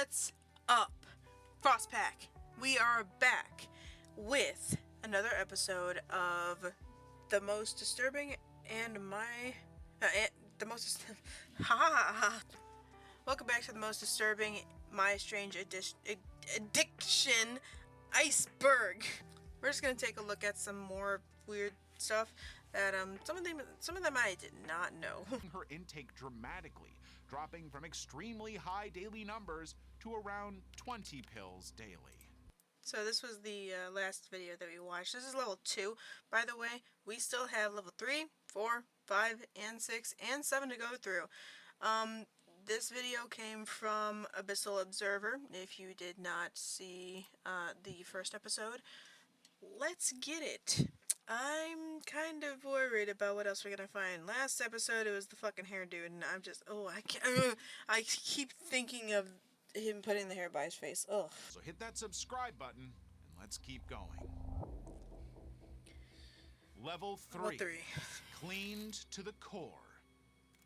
What's up, Frostpack? We are back with another episode of the most disturbing and Welcome back to the most disturbing my strange addiction, Iceberg. We're just gonna take a look at some more weird stuff that some of them I did not know. Her intake dramatically, dropping from extremely high daily numbers to around 20 pills daily. So this was the last video that we watched. This is level 2, by the way. We still have level 3, 4, 5, and 6, and 7 to go through. This video came from Abyssal Observer. If you did not see the first episode, let's get it. I'm kind of worried about what else we're gonna find. Last episode, it was the fucking hair dude, and I'm just, I keep thinking of him putting the hair by his face. Ugh. So hit that subscribe button, and let's keep going. Level 3. Cleaned to the core.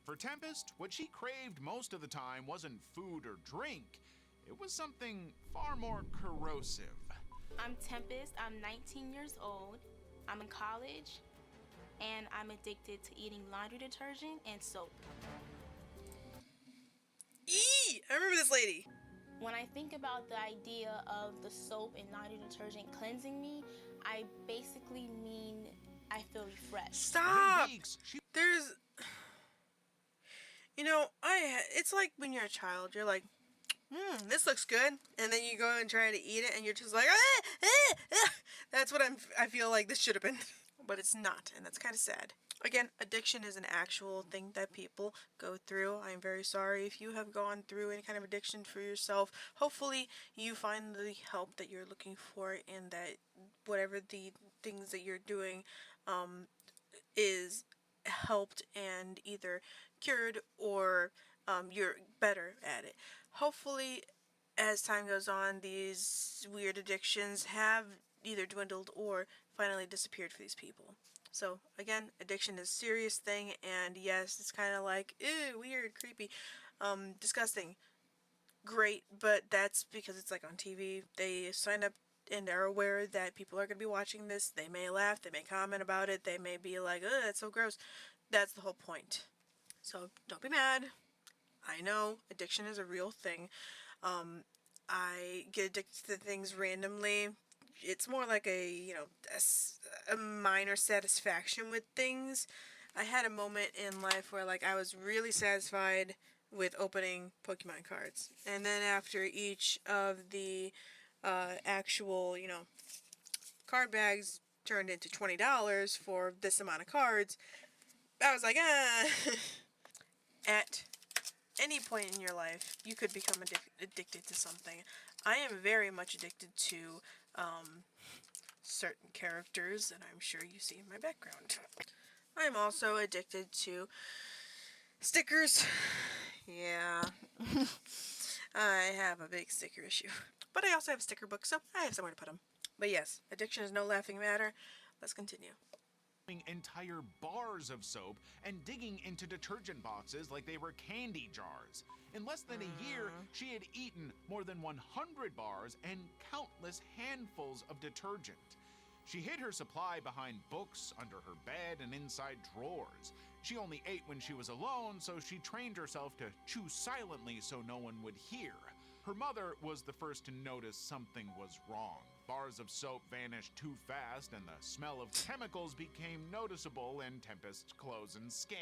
For Tempest, what she craved most of the time wasn't food or drink. It was something far more corrosive. I'm Tempest. I'm 19 years old. I'm in college, and I'm addicted to eating laundry detergent and soap. Eee! I remember this lady. When I think about the idea of the soap and laundry detergent cleansing me, I basically mean I feel refreshed. Stop! There's... You know, it's like when you're a child, you're like, this looks good, and then you go and try to eat it, and you're just like, That's what I feel like this should have been. But it's not, and that's kind of sad. Again, addiction is an actual thing that people go through. I'm very sorry if you have gone through any kind of addiction for yourself. Hopefully, you find the help that you're looking for, and that whatever the things that you're doing is helped and either cured or you're better at it. Hopefully, as time goes on, these weird addictions have either dwindled or finally disappeared for these people. So, again, addiction is a serious thing, and yes, it's kind of like, ew, weird, creepy, disgusting. Great, but that's because it's like on TV. They sign up and are aware that people are going to be watching this. They may laugh, they may comment about it, they may be like, ugh, that's so gross. That's the whole point. So, don't be mad. I know, addiction is a real thing. I get addicted to things randomly. It's more like a minor satisfaction with things. I had a moment in life where, like, I was really satisfied with opening Pokemon cards. And then after each of the actual, card bags turned into $20 for this amount of cards, I was like, At any point in your life, you could become addicted to something. I am very much addicted to certain characters, and I'm sure you see in my background. I'm also addicted to stickers. Yeah. I have a big sticker issue. But I also have a sticker book, so I have somewhere to put them. But yes, addiction is no laughing matter. Let's continue. Entire bars of soap and digging into detergent boxes like they were candy jars. In less than a year, she had eaten more than 100 bars and countless handfuls of detergent. She hid her supply behind books, under her bed, and inside drawers. She only ate when she was alone, so she trained herself to chew silently so no one would hear. Her mother was the first to notice something was wrong. Bars of soap vanished too fast, and the smell of chemicals became noticeable in Tempest's clothes and skin.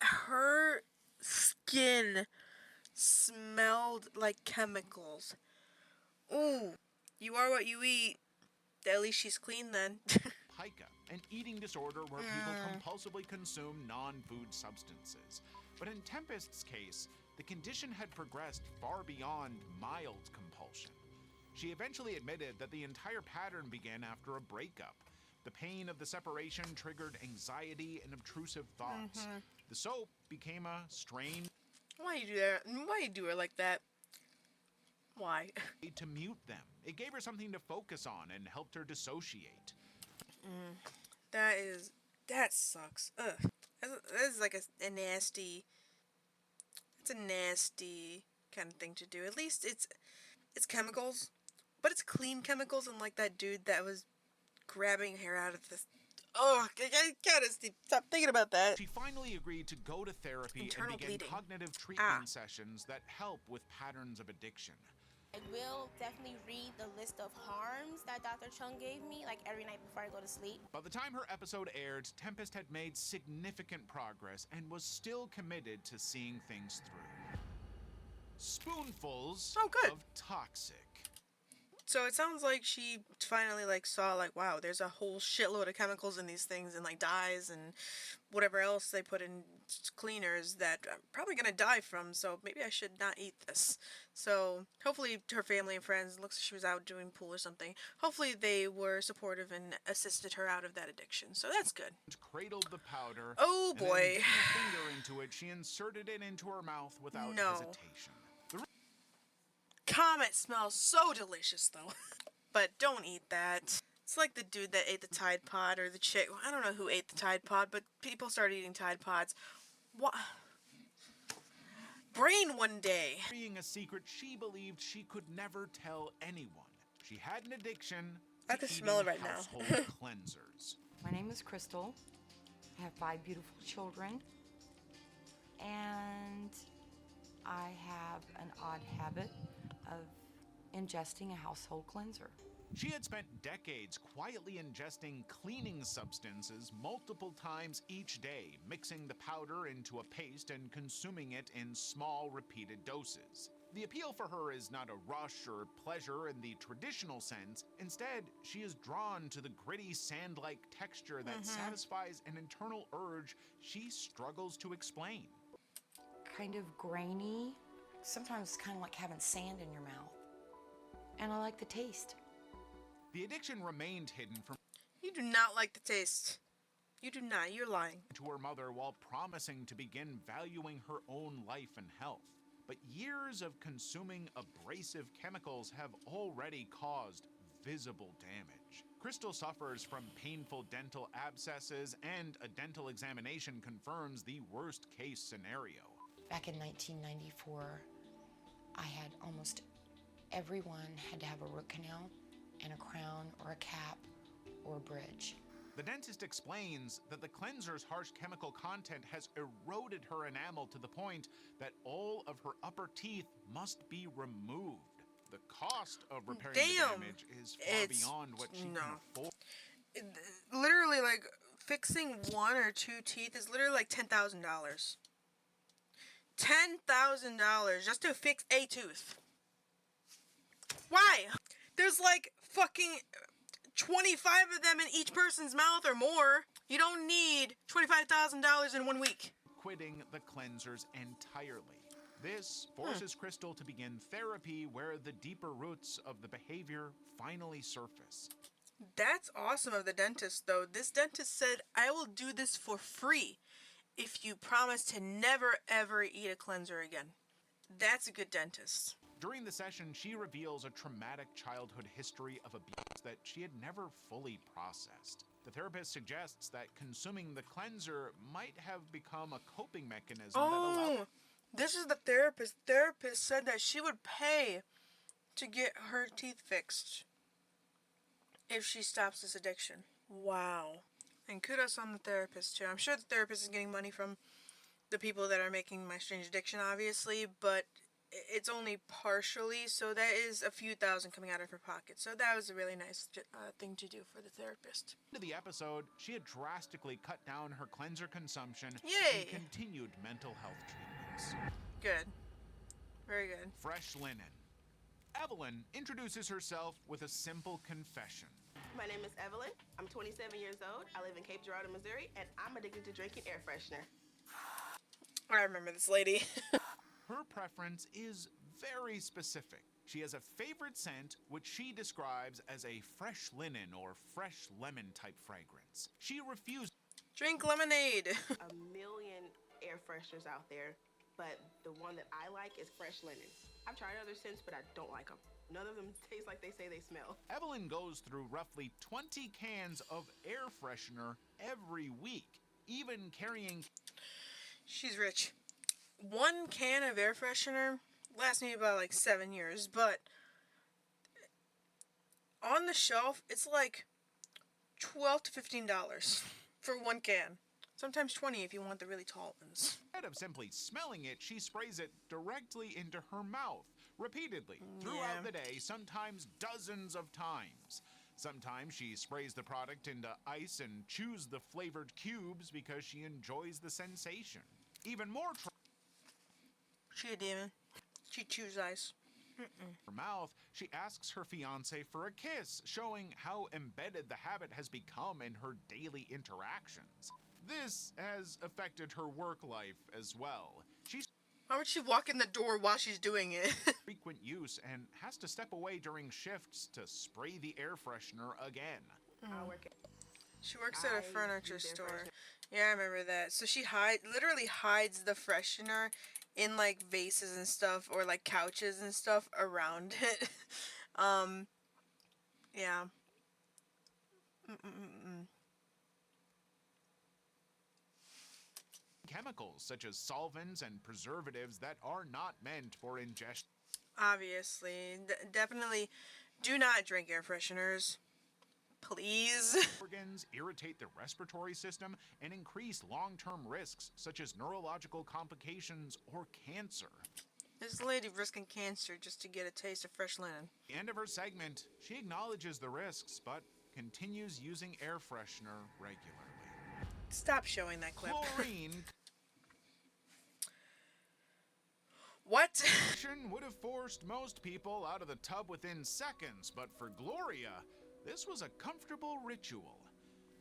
Her skin smelled like chemicals. Ooh, you are what you eat. At least she's clean then. Pica, an eating disorder where people compulsively consume non-food substances. But in Tempest's case, the condition had progressed far beyond mild compulsion. She eventually admitted that the entire pattern began after a breakup. The pain of the separation triggered anxiety and obtrusive thoughts. The soap became a strain. Why you do that? Why you do her like that? Why? To mute them. It gave her something to focus on and helped her dissociate. That sucks. Ugh. That is like a nasty. It's a nasty kind of thing to do. At least it's chemicals, but it's clean chemicals, unlike that dude that was grabbing hair out of this. Oh, I gotta stop thinking about that. She finally agreed to go to therapy Internal and begin bleeding. cognitive treatment sessions that help with patterns of addiction. I will definitely read the list of harms that Dr. Chung gave me, like every night before I go to sleep. By the time her episode aired, Tempest had made significant progress and was still committed to seeing things through. Spoonfuls of toxic. So it sounds like she finally saw wow, there's a whole shitload of chemicals in these things, and dyes and whatever else they put in cleaners that I'm probably gonna die from, so maybe I should not eat this. So hopefully her family and friends, looks like she was out doing pool or something, hopefully they were supportive and assisted her out of that addiction, so that's good. Cradled the powder. Oh boy. And then digging a finger into it, she inserted it into her mouth without hesitation. Comet smells so delicious though. But don't eat that. It's like the dude that ate the Tide Pod, or the chick. I don't know who ate the Tide Pod, but people started eating Tide Pods. What? Brain one day. Being a secret she believed she could never tell anyone. She had an addiction I to can smell it right now. household cleansers. My name is Crystal. I have 5 beautiful children. And I have an odd habit of ingesting a household cleanser. She had spent decades quietly ingesting cleaning substances multiple times each day, mixing the powder into a paste and consuming it in small, repeated doses. The appeal for her is not a rush or pleasure in the traditional sense. Instead, she is drawn to the gritty sand-like texture that satisfies an internal urge she struggles to explain. Kind of grainy, sometimes kind of like having sand in your mouth. And I like the taste. The addiction remained hidden from You do not like the taste. You do not. You're lying. to her mother while promising to begin valuing her own life and health. But years of consuming abrasive chemicals have already caused visible damage. Crystal suffers from painful dental abscesses, and a dental examination confirms the worst-case scenario. Back in 1994, I had almost everyone had to have a root canal and a crown or a cap or a bridge. The dentist explains that the cleanser's harsh chemical content has eroded her enamel to the point that all of her upper teeth must be removed. The cost of repairing the damage is far beyond what she can afford. Literally, fixing 1 or 2 teeth is literally $10,000. $10,000 just to fix a tooth. Why? There's fucking 25 of them in each person's mouth or more. You don't need $25,000 in 1 week. Quitting the cleansers entirely. This forces Crystal to begin therapy where the deeper roots of the behavior finally surface. That's awesome of the dentist, though. This dentist said, I will do this for free if you promise to never, ever eat a cleanser again. That's a good dentist. During the session, she reveals a traumatic childhood history of abuse that she had never fully processed. The therapist suggests that consuming the cleanser might have become a coping mechanism that allowed... This is the therapist. Therapist said that she would pay to get her teeth fixed if she stops this addiction. Wow. And kudos on the therapist, too. I'm sure the therapist is getting money from the people that are making My Strange Addiction, obviously, but it's only partially, so that is a few thousand coming out of her pocket. So that was a really nice thing to do for the therapist. In the episode, she had drastically cut down her cleanser consumption Yay! and continued mental health treatments. Good. Very good. Fresh linen. Evelyn introduces herself with a simple confession. My name is Evelyn. I'm 27 years old. I live in Cape Girardeau, Missouri, and I'm addicted to drinking air freshener. I remember this lady. Her preference is very specific. She has a favorite scent, which she describes as a fresh linen or fresh lemon type fragrance. She refuses. Drink lemonade. A million air fresheners out there, but the one that I like is fresh linen. I've tried other scents, but I don't like them. None of them taste like they say they smell. Evelyn goes through roughly 20 cans of air freshener every week, even carrying... She's rich. 1 can of air freshener lasts me about like 7 years, but on the shelf it's like $12 to $15 for one can. Sometimes 20 if you want the really tall ones. Instead of simply smelling it, she sprays it directly into her mouth, repeatedly, throughout the day, sometimes dozens of times. Sometimes she sprays the product into ice and chews the flavored cubes because she enjoys the sensation. Even more She a demon. She chews ice. her mouth, she asks her fiancé for a kiss, showing how embedded the habit has become in her daily interactions. This has affected her work life as well. She's Why would she walk in the door while she's doing it? frequent use and has to step away during shifts to spray the air freshener again. I work at She works at a I furniture use air store. freshener. Yeah, I remember that. So she literally hides the freshener in like vases and stuff, or like couches and stuff around it. Yeah. Chemicals such as solvents and preservatives that are not meant for ingestion. Obviously, definitely do not drink air fresheners. Please. Organs irritate the respiratory system and increase long-term risks such as neurological complications or cancer. This lady risking cancer just to get a taste of fresh linen. At the end of her segment, she acknowledges the risks but continues using air freshener regularly. Stop showing that clip. Chlorine What? would have forced most people out of the tub within seconds, but for Gloria, this was a comfortable ritual.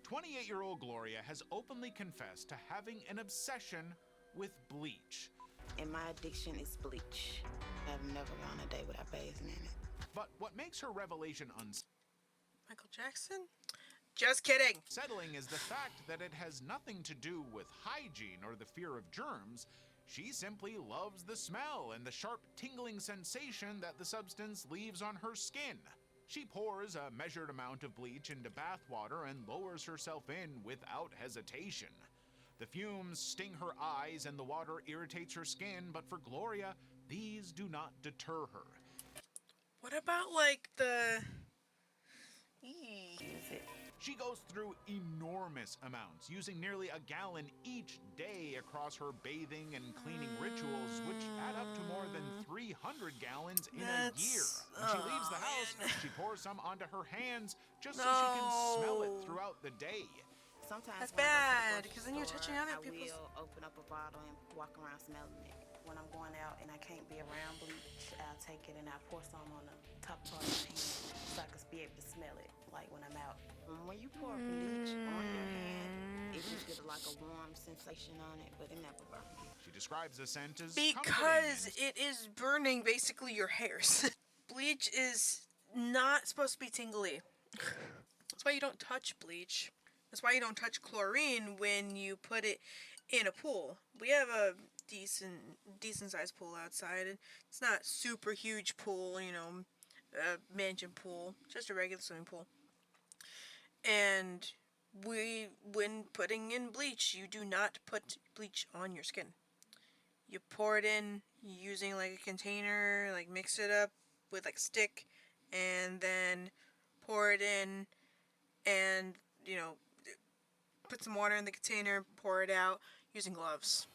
28-year-old Gloria has openly confessed to having an obsession with bleach. And my addiction is bleach. I've never gone a day without bathing in it. But what makes her revelation Michael Jackson? Just kidding. unsettling is the fact that it has nothing to do with hygiene or the fear of germs. She simply loves the smell and the sharp tingling sensation that the substance leaves on her skin. She pours a measured amount of bleach into bath water and lowers herself in without hesitation. The fumes sting her eyes and the water irritates her skin, but for Gloria, these do not deter her. What about like the... Is it? She goes through enormous amounts, using nearly a gallon each day across her bathing and cleaning rituals, which add up to more than 300 gallons in a year. When she leaves the house, she pours some onto her hands just so she can smell it No. throughout the day. Sometimes That's when I go to the bad, grocery 'cause then you're store, touching other I people's- will open up a bottle and walk around smelling it. When I'm going out and I can't be around bleach, I'll take it and I pour some on the top part of my hand so I can be able to smell it. Like when I'm out. When you pour bleach on your hand, it just gives like a warm sensation on it, but it never burns. She describes the scent as Because comforting. it is burning basically your hairs. Bleach is not supposed to be tingly. That's why you don't touch bleach. That's why you don't touch chlorine when you put it in a pool. We have a decent sized pool outside. It's not super huge pool, you know, a mansion pool, just a regular swimming pool. And when putting in bleach, you do not put bleach on your skin. You pour it in using like a container, like mix it up with like a stick, and then pour it in and, you know, put some water in the container, pour it out using gloves.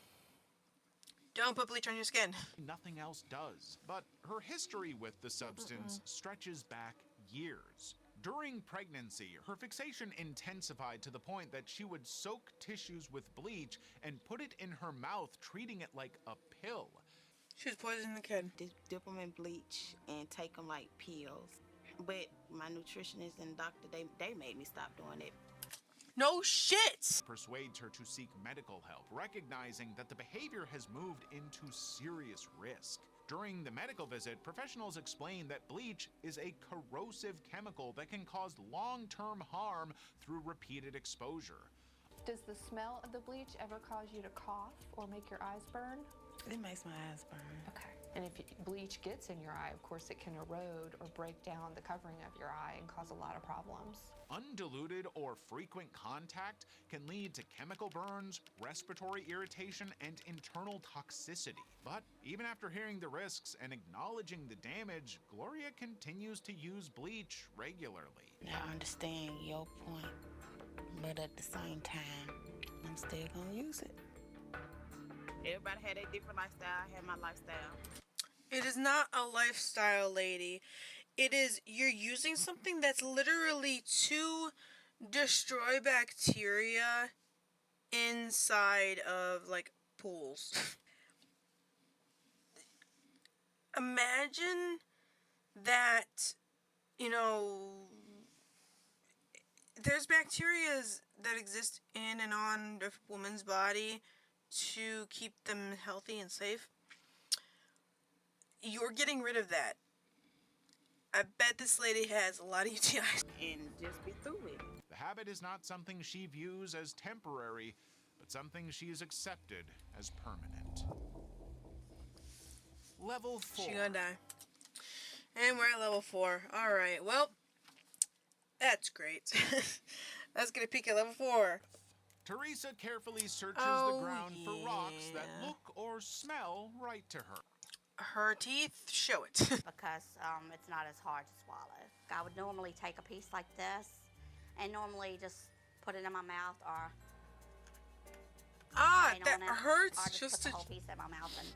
Don't put bleach on your skin. Nothing else does. But her history with the substance stretches back years. During pregnancy, her fixation intensified to the point that she would soak tissues with bleach and put it in her mouth, treating it like a pill. She was poisoning the kid. Dip them in bleach and take them like pills. But my nutritionist and doctor, they made me stop doing it. No shit! Persuades her to seek medical help, recognizing that the behavior has moved into serious risk. During the medical visit, professionals explain that bleach is a corrosive chemical that can cause long-term harm through repeated exposure. Does the smell of the bleach ever cause you to cough or make your eyes burn? It makes my eyes burn. Okay. And if bleach gets in your eye, of course, it can erode or break down the covering of your eye and cause a lot of problems. Undiluted or frequent contact can lead to chemical burns, respiratory irritation, and internal toxicity. But even after hearing the risks and acknowledging the damage, Gloria continues to use bleach regularly. I understand your point, but at the same time, I'm still gonna use it. Everybody had a different lifestyle. I had my lifestyle. It is not a lifestyle, lady. It is, you're using something that's literally to destroy bacteria inside of, like, pools. Imagine that, you know, there's bacteria that exist in and on a woman's body to keep them healthy and safe. You're getting rid of that. I bet this lady has a lot of UTIs. And just be through with it. The habit is not something she views as temporary, but something she has accepted as permanent. Level 4. She gonna die. And we're at level 4. Alright, well, that's great. Let's get a peek at level 4. Teresa carefully searches Oh, the ground for rocks that yeah. look or smell right to her. Her teeth show it. Because it's not as hard to swallow. I would normally take a piece like this and normally just put it in my mouth or Ah, bite that on it, hurts or just just put to... the whole piece in my mouth. And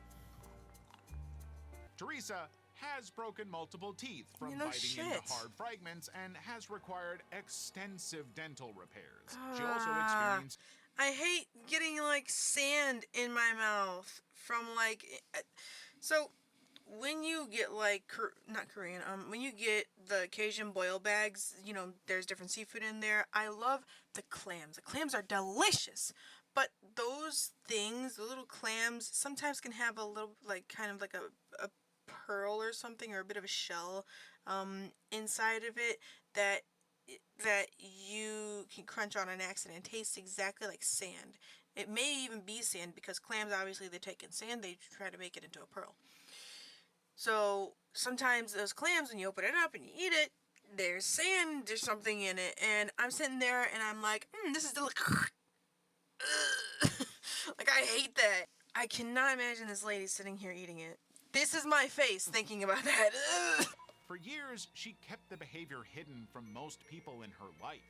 Teresa has broken multiple teeth from You know, biting into shit. hard fragments and has required extensive dental repairs. She also Ah. experienced I hate getting, like, sand in my mouth from, like... So, when you get, like, not Korean, when you get the Cajun boil bags, you know, there's different seafood in there. I love the clams. The clams are delicious. But those things, the little clams, sometimes can have a little, like, kind of like a pearl or something, or a bit of a shell inside of it that you can crunch on an accident. It tastes exactly like sand. It may even be sand because clams, obviously, they take in sand, they try to make it into a pearl. So sometimes those clams, when you open it up and you eat it, there's sand, there's something in it, and I'm sitting there and I'm like, this is delicious. Like, I hate that. I cannot imagine this lady sitting here eating it. This is my face thinking about that. For years, she kept the behavior hidden from most people in her life.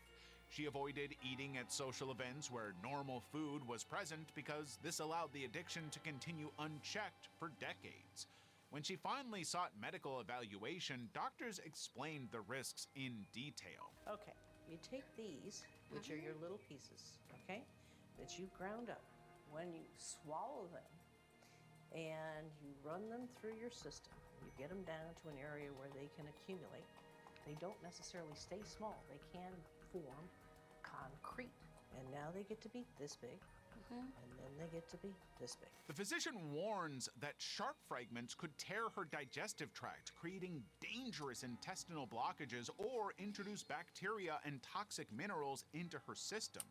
She avoided eating at social events where normal food was present because this allowed the addiction to continue unchecked for decades. When she finally sought medical evaluation, doctors explained the risks in detail. Okay, you take these, which are your little pieces, okay, that you ground up. When you swallow them and you run them through your system, you get them down to an area where they can accumulate. They don't necessarily stay small. They can form concrete. And now they get to be this big, and then they get to be this big. The physician warns that sharp fragments could tear her digestive tract, creating dangerous intestinal blockages or introduce bacteria and toxic minerals into her system.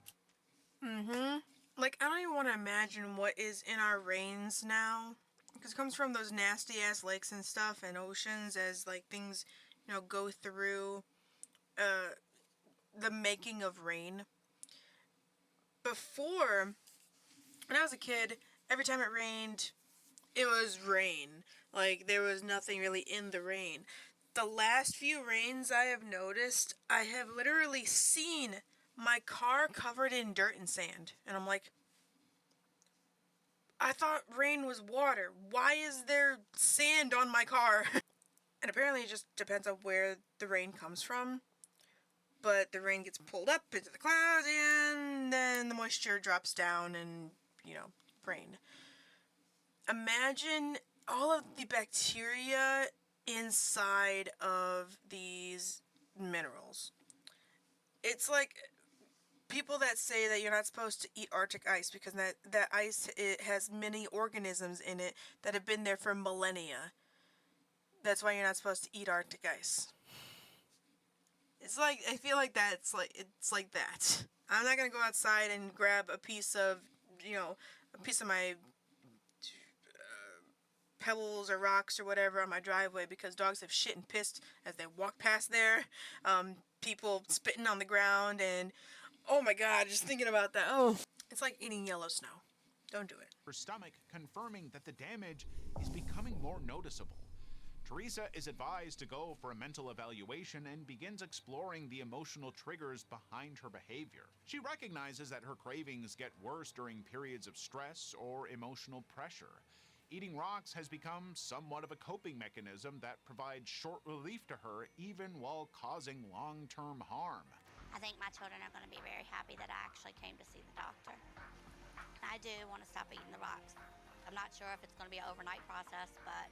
Like, I don't even want to imagine what is in our rains now. Because it comes from those nasty-ass lakes and stuff and oceans as, like, things, you know, go through the making of rain. Before, when I was a kid, every time it rained, it was rain. Like, there was nothing really in the rain. The last few rains I have noticed, I have literally seen my car covered in dirt and sand. And I'm like, I thought rain was water. Why is there sand on my car? And apparently it just depends on where the rain comes from. But the rain gets pulled up into the clouds and then the moisture drops down and, you know, rain. Imagine all of the bacteria inside of these minerals. It's like people that say that you're not supposed to eat Arctic ice because that ice, it has many organisms in it that have been there for millennia. That's why you're not supposed to eat Arctic ice. It's like, I feel like it's like that. I'm not gonna go outside and grab a piece of, you know, a piece of my pebbles or rocks or whatever on my driveway because dogs have shit and pissed as they walk past there. People spitting on the ground, and oh my god, just thinking about that. Oh, it's like eating yellow snow. Don't do it. Her stomach, confirming that the damage is becoming more noticeable. Teresa is advised to go for a mental evaluation and begins exploring the emotional triggers behind her behavior. She recognizes that her cravings get worse during periods of stress or emotional pressure. Eating rocks has become somewhat of a coping mechanism that provides short relief to her even while causing long-term harm. I think my children are going to be very happy that I actually came to see the doctor. I do want to stop eating the rocks. I'm not sure if it's going to be an overnight process, but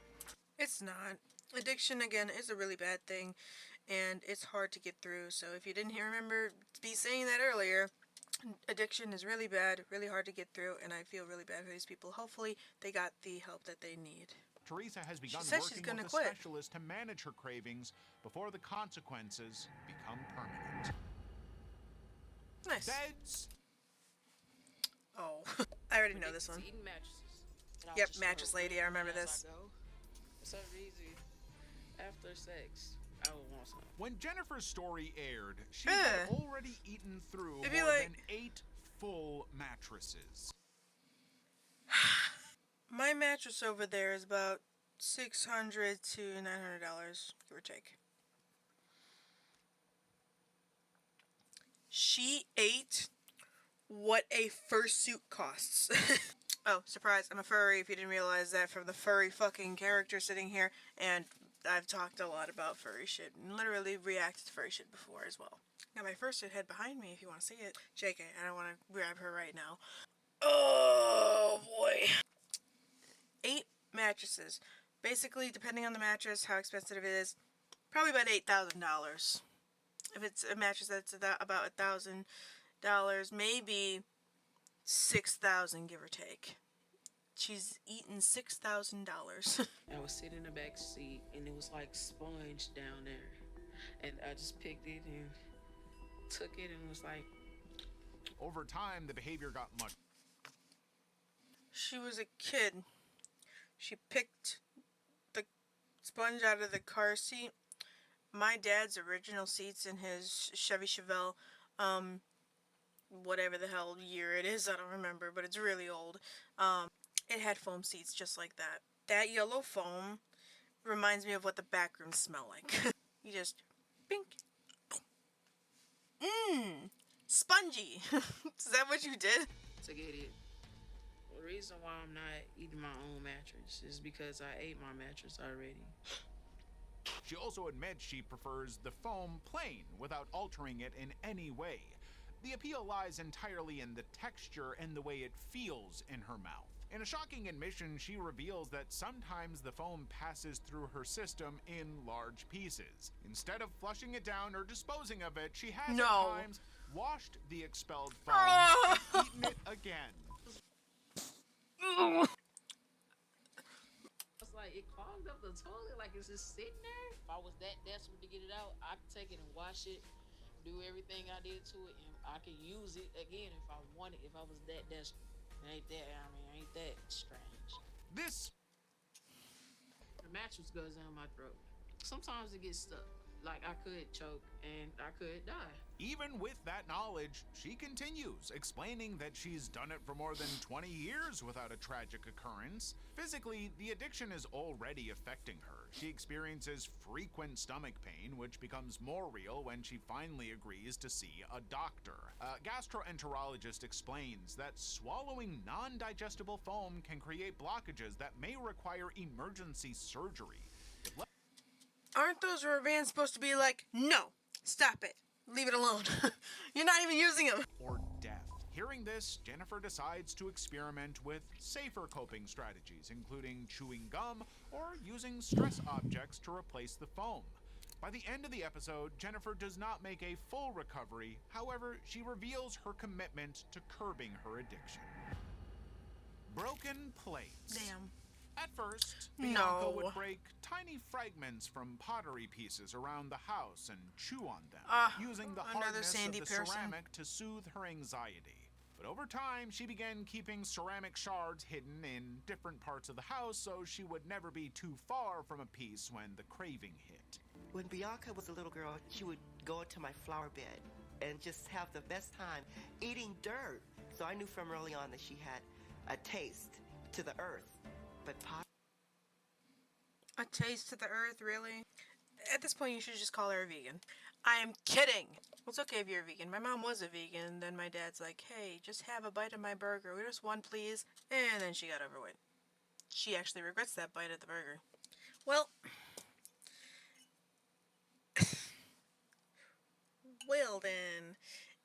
It's not. Addiction, again, is a really bad thing, and it's hard to get through. So if you didn't remember me saying that earlier, addiction is really bad, really hard to get through, and I feel really bad for these people. Hopefully, they got the help that they need. Teresa has begun She says she's working gonna with a quit. specialist to manage her cravings before the consequences become permanent. Nice. Beds. Oh, I already know this one. Eating mattresses. And I'll Yep, just mattress sort of lady, I remember as this. I go. For some reason, after sex, I would want some. When Jennifer's story aired, she Ugh. had already eaten through It'd be more like- than 8 full mattresses. My mattress over there is about $600 to $900, give or take. She ate what a fursuit costs. Oh, surprise, I'm a furry if you didn't realize that from the furry fucking character sitting here. And I've talked a lot about furry shit and literally reacted to furry shit before as well. Now my fursuit head behind me if you want to see it. JK, I don't want to grab her right now. Oh boy. 8 mattresses. Basically, depending on the mattress, how expensive it is, probably about $8,000. If it's a mattress that's about $1,000, maybe $6,000, give or take. She's eaten $6,000. I was sitting in the back seat, and it was like sponge down there. And I just picked it and took it and was like, Over time, the behavior got much. She was a kid. She picked the sponge out of the car seat. My dad's original seats in his Chevy Chevelle, whatever the hell year it is, I don't remember, but it's really old. It had foam seats just like that. That yellow foam reminds me of what the back rooms smell like. You just, bink. Spongy. Is that what you did? to get it. The reason why I'm not eating my own mattress is because I ate my mattress already. She also admits she prefers the foam plain without altering it in any way. The appeal lies entirely in the texture and the way it feels in her mouth. In a shocking admission, she reveals that sometimes the foam passes through her system in large pieces. Instead of flushing it down or disposing of it, she has No. at times washed the expelled foam and eaten it again. It's like it clogged up the toilet, like it's just sitting there. If I was that desperate to get it out, I could take it and wash it, do everything I did to it, and I could use it again if I wanted. If I was that desperate, ain't that strange? This The mattress goes down my throat. Sometimes it gets stuck. Like I could choke and I could die. Even with that knowledge, she continues, explaining that she's done it for more than 20 years without a tragic occurrence. Physically, the addiction is already affecting her. She experiences frequent stomach pain, which becomes more real when she finally agrees to see a doctor. A gastroenterologist explains that swallowing non-digestible foam can create blockages that may require emergency surgery. Aren't those rubber bands supposed to be like, no, stop it, leave it alone. You're not even using them. Or death. Hearing this, Jennifer decides to experiment with safer coping strategies, including chewing gum or using stress objects to replace the foam. By the end of the episode, Jennifer does not make a full recovery. However, she reveals her commitment to curbing her addiction. Broken plates. Damn. At first, No. Bianca would break tiny fragments from pottery pieces around the house and chew on them, using the another hardness Sandy of the Pearson. ceramic to soothe her anxiety. But But over time, she began keeping ceramic shards hidden in different parts of the house so she would never be too far from a piece when the craving hit. When Bianca was a little girl, she would go into my flower bed and just have the best time eating dirt. So I knew from early on that she had a taste to the earth. But A taste to the earth, really? At this point, you should just call her a vegan. I am kidding! Well, it's okay if you're a vegan. My mom was a vegan, then my dad's like, hey, just have a bite of my burger. Just one, please. And then she got overweight. She actually regrets that bite of the burger. Well... well then,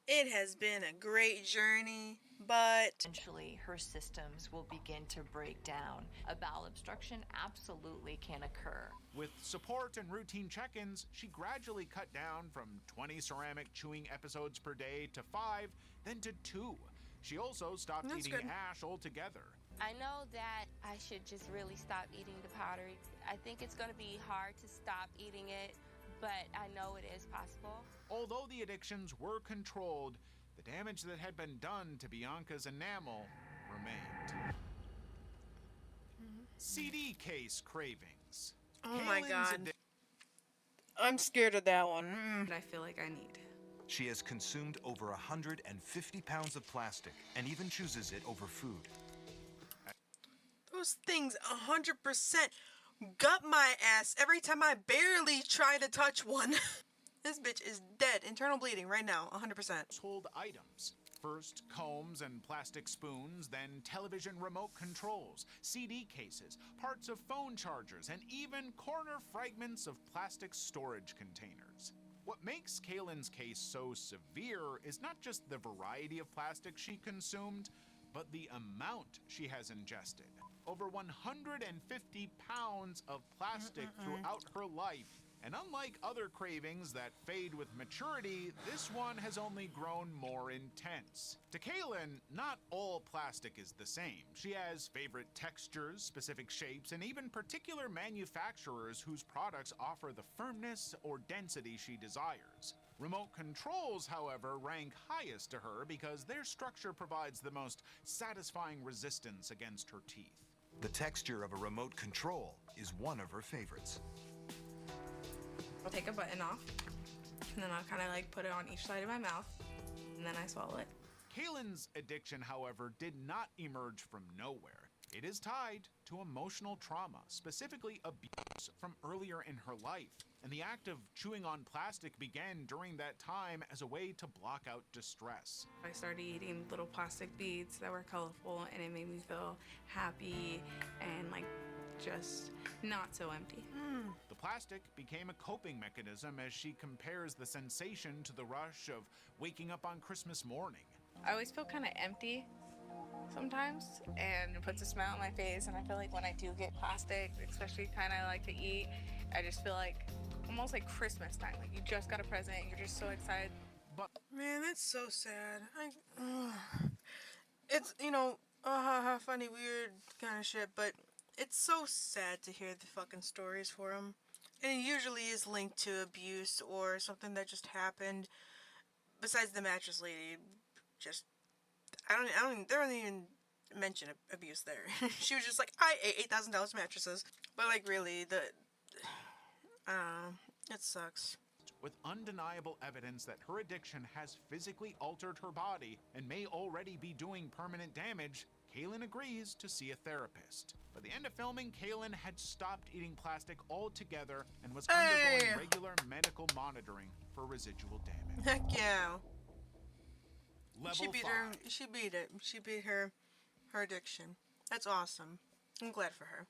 it has been a great journey, but... eventually her systems will begin to break down. A bowel obstruction absolutely can occur. With support and routine check-ins, she gradually cut down from 20 ceramic chewing episodes per day to 5, then to 2. She also stopped eating ash altogether. I know that I should just really stop eating the powder. I think it's going to be hard to stop eating it, but I know it is possible. Although the addictions were controlled, the damage that had been done to Bianca's enamel remained. CD case cravings. Oh my god. I'm scared of that one. I feel like I need. She has consumed over 150 pounds of plastic and even chooses it over food. Those things 100% gut my ass every time I barely try to touch one. This bitch is dead. Internal bleeding right now, 100%. Household items. First, combs and plastic spoons, then television remote controls, CD cases, parts of phone chargers, and even corner fragments of plastic storage containers. What makes Collinns' case so severe is not just the variety of plastic she consumed, but the amount she has ingested. Over 150 pounds of plastic throughout her life. And unlike other cravings that fade with maturity, this one has only grown more intense. To Collinns, not all plastic is the same. She has favorite textures, specific shapes, and even particular manufacturers whose products offer the firmness or density she desires. Remote controls, however, rank highest to her because their structure provides the most satisfying resistance against her teeth. The texture of a remote control is one of her favorites. I'll take a button off, and then I'll kind of like put it on each side of my mouth, and then I swallow it. Collinns' addiction, however, did not emerge from nowhere. It is tied to emotional trauma, specifically abuse from earlier in her life. And the act of chewing on plastic began during that time as a way to block out distress. I started eating little plastic beads that were colorful, and it made me feel happy and like just not so empty. The plastic became a coping mechanism as she compares the sensation to the rush of waking up on Christmas morning. I always feel kind of empty sometimes, and it puts a smile on my face, and I feel like when I do get plastic, especially kind of like to eat, I just feel like almost like Christmas time. Like you just got a present, you're just so excited. But man, that's so sad. It's, funny, weird kind of shit, but it's so sad to hear the fucking stories for him. And it usually is linked to abuse or something that just happened. Besides the mattress lady, just they don't even mention abuse there. She was just like, I ate $8,000 mattresses. But like really, it sucks. With undeniable evidence that her addiction has physically altered her body and may already be doing permanent damage, Collinns agrees to see a therapist. By the end of filming, Collinns had stopped eating plastic altogether and was undergoing regular medical monitoring for residual damage. Heck yeah. Level She beat 5. She beat her addiction. That's awesome. I'm glad for her.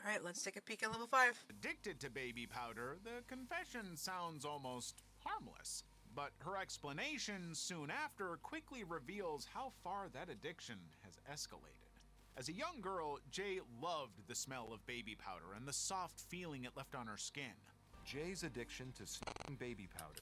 All right, let's take a peek at level 5. Addicted to baby powder, the confession sounds almost harmless. But her explanation soon after quickly reveals how far that addiction has escalated. As a young girl, Jay loved the smell of baby powder and the soft feeling it left on her skin. Jay's addiction to sniffing baby powder.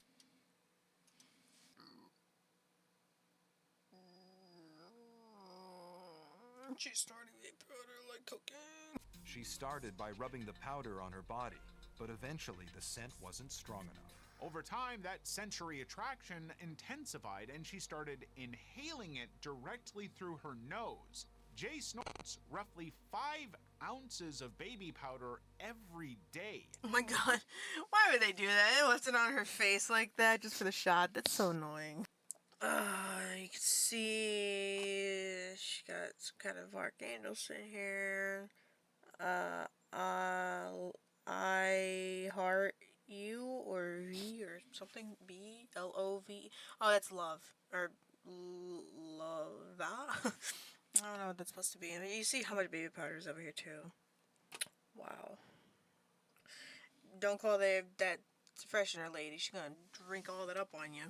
She started with powder like cocaine. She started by rubbing the powder on her body, but eventually the scent wasn't strong enough. Over time, that sensory attraction intensified and she started inhaling it directly through her nose. Jay snorts roughly 5 ounces of baby powder every day. Oh my god. Why would they do that? They left it on her face like that just for the shot. That's so annoying. You can see she got some kind of archangel in here. I heart you or V or something. B Love. Oh, that's love or love. I don't know what that's supposed to be. You see how much baby powder is over here too. Wow. Don't call that freshener lady. She's gonna drink all that up on you.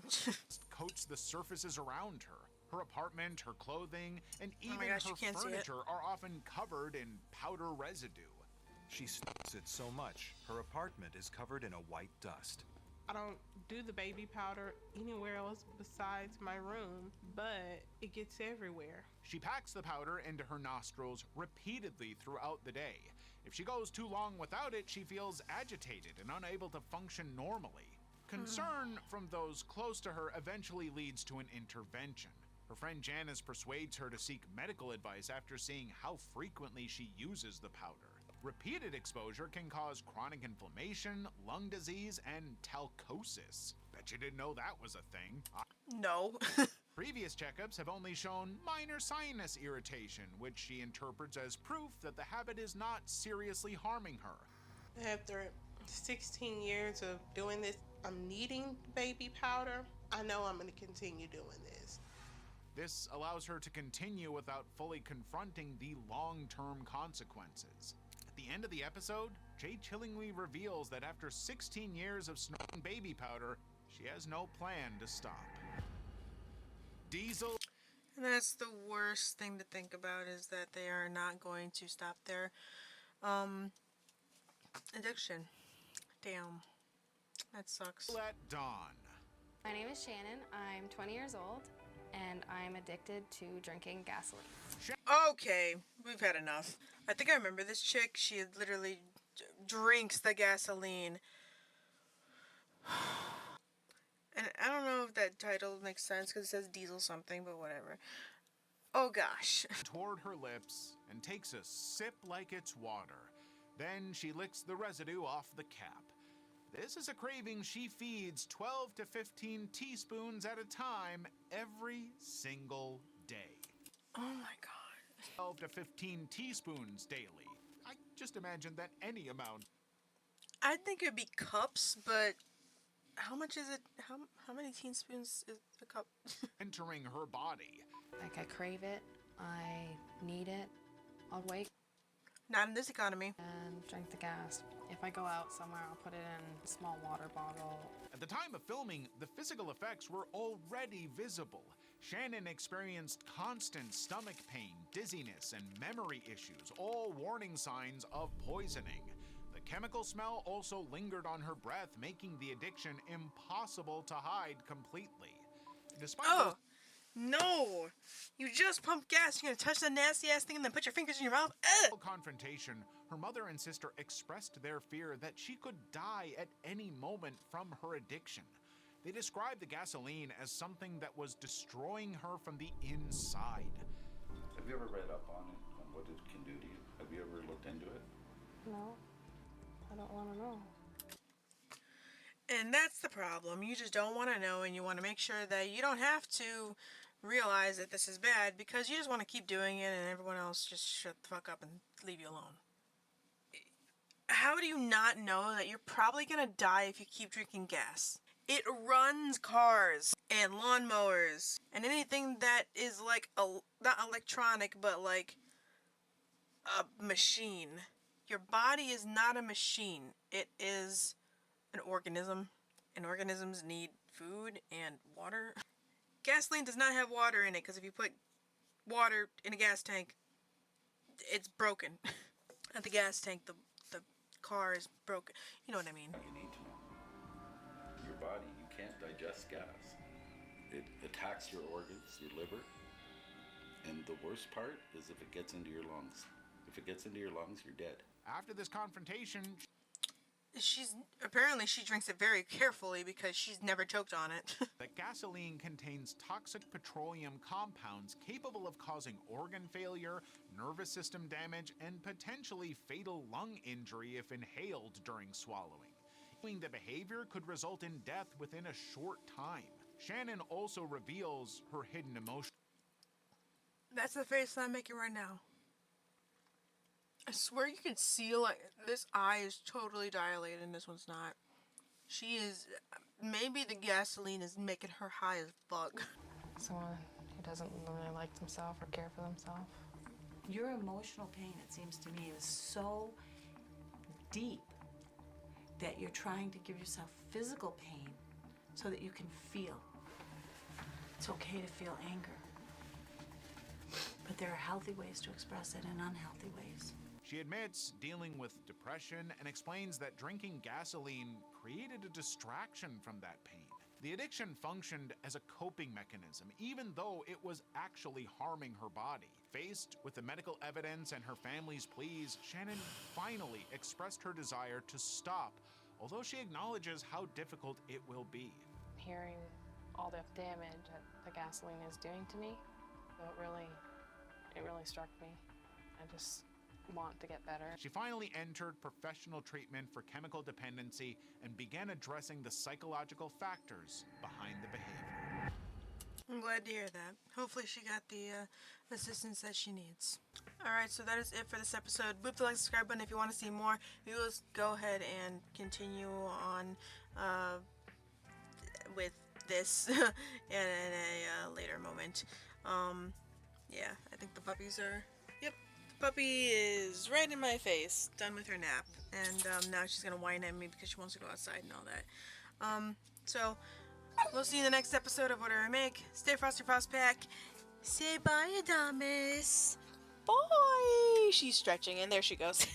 Coats the surfaces around her. Her apartment, her clothing, and even gosh, you her can't see it. furniture are often covered in powder residue. She snorts it so much, her apartment is covered in a white dust. I don't do the baby powder anywhere else besides my room, but it gets everywhere. She packs the powder into her nostrils repeatedly throughout the day. If she goes too long without it, she feels agitated and unable to function normally. Concern from those close to her eventually leads to an intervention. Her friend Janice persuades her to seek medical advice after seeing how frequently she uses the powder. Repeated exposure can cause chronic inflammation, lung disease, and talcosis. Bet you didn't know that was a thing. No. Previous checkups have only shown minor sinus irritation, which she interprets as proof that the habit is not seriously harming her. After 16 years of doing this, I'm needing baby powder. I know I'm going to continue doing this. This allows her to continue without fully confronting the long-term consequences. At the end of the episode, Jay chillingly reveals that after 16 years of snorting baby powder, she has no plan to stop. Diesel. And that's the worst thing to think about, is that they are not going to stop their addiction. Damn. That sucks. At dawn. My name is Shannon. I'm 20 years old, and I'm addicted to drinking gasoline. Okay, we've had enough. I think I remember this chick. She literally drinks the gasoline. And I don't know if that title makes sense because it says diesel something, but whatever. Oh gosh. Toward her lips and takes a sip like it's water. Then she licks the residue off the cap. This is a craving she feeds 12 to 15 teaspoons at a time every single day. Oh my god. 12 to 15 teaspoons daily. I just imagine that any amount. I think it'd be cups, but how much is it? How many teaspoons is a cup? Entering her body. Like, I crave it, I need it, I'll wake Not in this economy. and drink the gas. If I go out somewhere, I'll put it in a small water bottle. At the time of filming, the physical effects were already visible. Shannon experienced constant stomach pain, dizziness, and memory issues, all warning signs of poisoning. The chemical smell also lingered on her breath, making the addiction impossible to hide completely. Despite No! You just pumped gas. You're gonna touch the nasty ass thing and then put your fingers in your mouth? Ugh! confrontation, her mother and sister expressed their fear that she could die at any moment from her addiction. They described the gasoline as something that was destroying her from the inside. Have you ever read up on it, on what it can do to you? Have you ever looked into it? No, I don't want to know. And that's the problem. You just don't want to know, and you want to make sure that you don't have to realize that this is bad because you just want to keep doing it and everyone else just shut the fuck up and leave you alone. How do you not know that you're probably going to die if you keep drinking gas? It runs cars and lawnmowers and anything that is like, not electronic, but like a machine. Your body is not a machine. It is an organism, and organisms need food and water. Gasoline does not have water in it, because if you put water in a gas tank, it's broken. At the gas tank, the car is broken. You know what I mean? You need to know. Your body, you can't digest gas. It attacks your organs, your liver, and the worst part is if it gets into your lungs. If it gets into your lungs, you're dead. After this confrontation, Apparently she drinks it very carefully because she's never choked on it. That gasoline contains toxic petroleum compounds capable of causing organ failure, nervous system damage, and potentially fatal lung injury if inhaled during swallowing. The behavior could result in death within a short time. Shannon also reveals her hidden emotion. That's the face I'm making right now. I swear you can see, like, this eye is totally dilated and this one's not. She is, maybe the gasoline is making her high as fuck. Someone who doesn't really like themselves or care for themselves. Your emotional pain, it seems to me, is so deep that you're trying to give yourself physical pain so that you can feel. It's okay to feel anger. But there are healthy ways to express it and unhealthy ways. She admits dealing with depression and explains that drinking gasoline created a distraction from that pain. The addiction functioned as a coping mechanism, even though it was actually harming her body. Faced with the medical evidence and her family's pleas, Shannon finally expressed her desire to stop, although she acknowledges how difficult it will be. Hearing all the damage that the gasoline is doing to me, it really struck me. I just want to get better. She finally entered professional treatment for chemical dependency and began addressing the psychological factors behind the behavior. I'm glad to hear that. Hopefully she got the assistance that she needs. Alright, so that is it for this episode. Boop the like, subscribe button if you want to see more. We will go ahead and continue on with this in a later moment. Yeah, I think the puppies are... Yep, the puppy is right in my face, done with her nap. And now she's going to whine at me because she wants to go outside and all that. So, we'll see you in the next episode of Whatever I Make. Stay Frosty Frost Pack. Say bye, Adamus. Bye! She's stretching, and there she goes.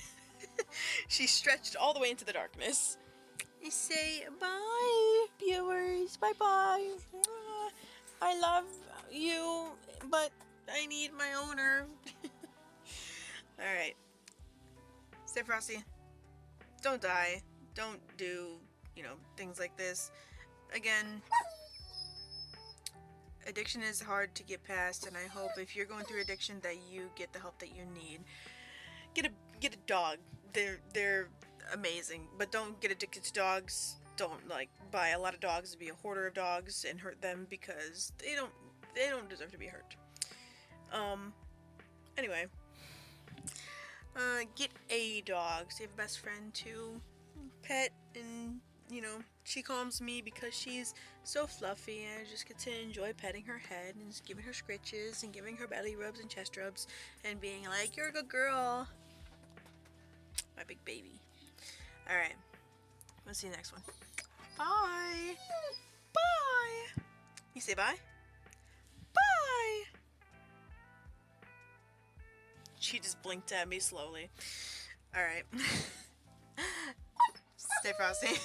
She stretched all the way into the darkness. Say bye, viewers. Bye-bye. I love you, but I need my owner. Alright. Stay frosty. Don't die. Don't do, things like this. Again, addiction is hard to get past, and I hope if you're going through addiction that you get the help that you need. Get a dog. They're amazing, but don't get addicted to dogs. Don't buy a lot of dogs and be a hoarder of dogs and hurt them because they don't deserve to be hurt. Anyway, get a dog. So you have a best friend to pet, and she calms me because she's so fluffy, and I just get to enjoy petting her head and just giving her scritches and giving her belly rubs and chest rubs and being like, "You're a good girl, my big baby." Alright, we'll see you next one. Bye! Bye! You say bye? Bye! She just blinked at me slowly. Alright. Stay frosty.